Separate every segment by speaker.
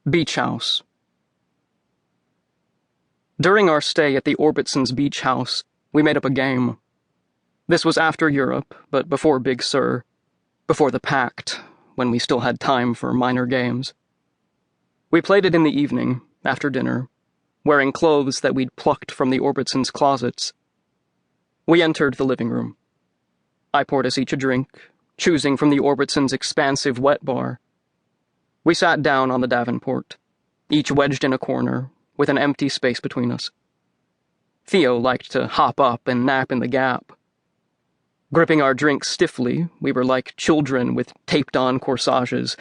Speaker 1: Beach House. During our stay at the Orbitsons' beach house, we made up a game. This was after Europe, but before Big Sur, before the Pact, when we still had time for minor games. We played it in the evening, after dinner, wearing clothes that we'd plucked from the Orbitsons' closets. We entered the living room. I poured us each a drink, choosing from the Orbitsons' expansive wet bar. We sat down on the davenport, each wedged in a corner, with an empty space between us. Theo liked to hop up and nap in the gap. Gripping our drinks stiffly, we were like children with taped-on corsages,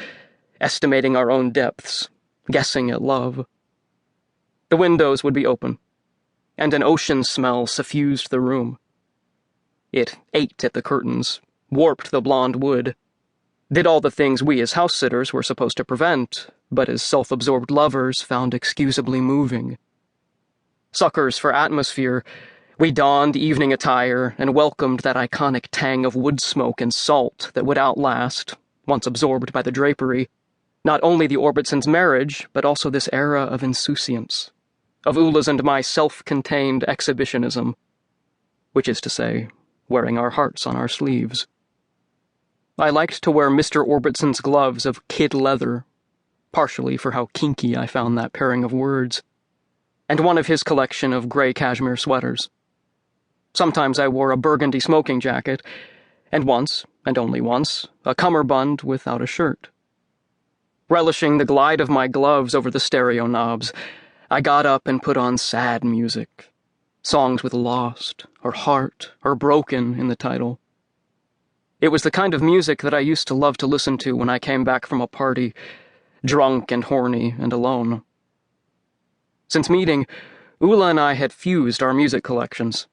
Speaker 1: estimating our own depths, guessing at love. The windows would be open, and an ocean smell suffused the room. It ate at the curtains, warped the blonde wood, did all the things we as house-sitters were supposed to prevent, but as self-absorbed lovers found excusably moving. Suckers for atmosphere, we donned evening attire and welcomed that iconic tang of wood smoke and salt that would outlast, once absorbed by the drapery, not only the Orbitsons' marriage, but also this era of insouciance, of Oola's and my self-contained exhibitionism, which is to say, wearing our hearts on our sleeves. I liked to wear Mr. Orbitson's gloves of kid leather, partially for how kinky I found that pairing of words, and one of his collection of gray cashmere sweaters. Sometimes I wore a burgundy smoking jacket, and once, and only once, a cummerbund without a shirt. Relishing the glide of my gloves over the stereo knobs, I got up and put on sad music, songs with lost, or heart, or broken in the title. It was the kind of music that I used to love to listen to when I came back from a party, drunk and horny and alone. Since meeting, Oola and I had fused our music collections.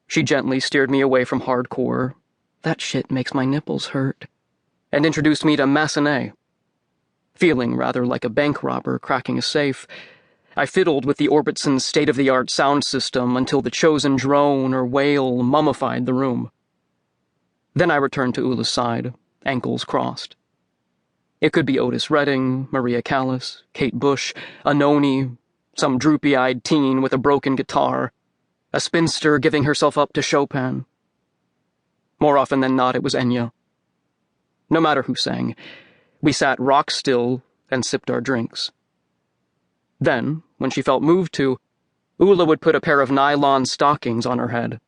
Speaker 1: She gently steered me away from hardcore, that shit makes my nipples hurt, and introduced me to Massenet. Feeling rather like a bank robber cracking a safe, I fiddled with the Orbitsons' state-of-the-art sound system until the chosen drone or wail mummified the room. Then I returned to Oola's side, ankles crossed. It could be Otis Redding, Maria Callas, Kate Bush, a noni, some droopy-eyed teen with a broken guitar, a spinster giving herself up to Chopin. More often than not, it was Enya. No matter who sang, we sat rock still and sipped our drinks. Then, when she felt moved to, Oola would put a pair of nylon stockings on her head.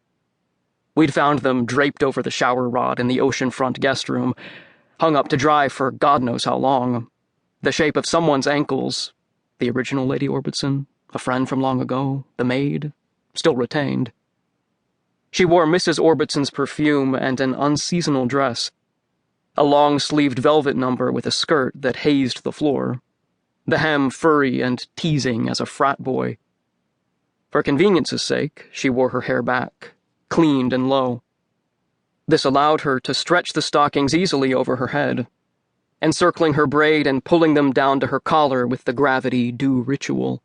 Speaker 1: We'd found them draped over the shower rod in the oceanfront guest room, hung up to dry for God knows how long, the shape of someone's ankles, the original Lady Orbitson, a friend from long ago, the maid, still retained. She wore Mrs. Orbitson's perfume and an unseasonal dress, a long-sleeved velvet number with a skirt that hazed the floor, the hem furry and teasing as a frat boy. For convenience's sake, she wore her hair back, cleaned and low. This allowed her to stretch the stockings easily over her head, encircling her braid and pulling them down to her collar with the gravity-due ritual.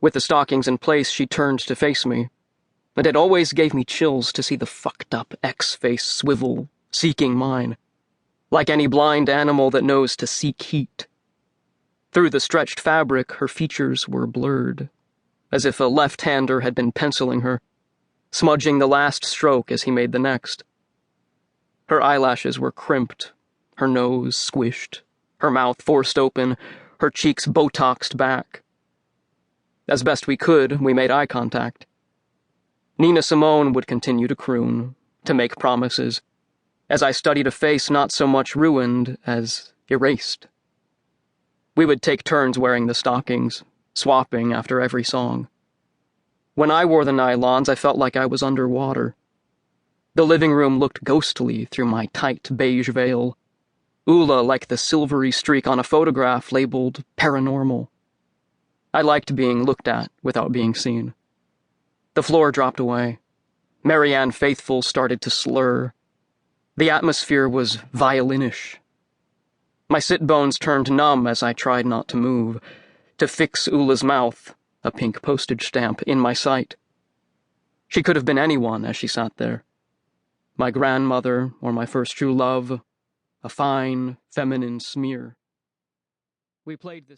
Speaker 1: With the stockings in place, she turned to face me, and it always gave me chills to see the fucked-up X-face swivel, seeking mine, like any blind animal that knows to seek heat. Through the stretched fabric, her features were blurred, as if a left-hander had been penciling her, smudging the last stroke as he made the next. Her eyelashes were crimped, her nose squished, her mouth forced open, her cheeks Botoxed back. As best we could, we made eye contact. Nina Simone would continue to croon, to make promises, as I studied a face not so much ruined as erased. We would take turns wearing the stockings, swapping after every song. When I wore the nylons, I felt like I was underwater. The living room looked ghostly through my tight beige veil. Oola like the silvery streak on a photograph labeled paranormal. I liked being looked at without being seen. The floor dropped away. Marianne Faithfull started to slur. The atmosphere was violinish. My sit bones turned numb as I tried not to move, to fix Oola's mouth, a pink postage stamp, in my sight. She could have been anyone as she sat there. My grandmother or my first true love, a fine, feminine smear. We played this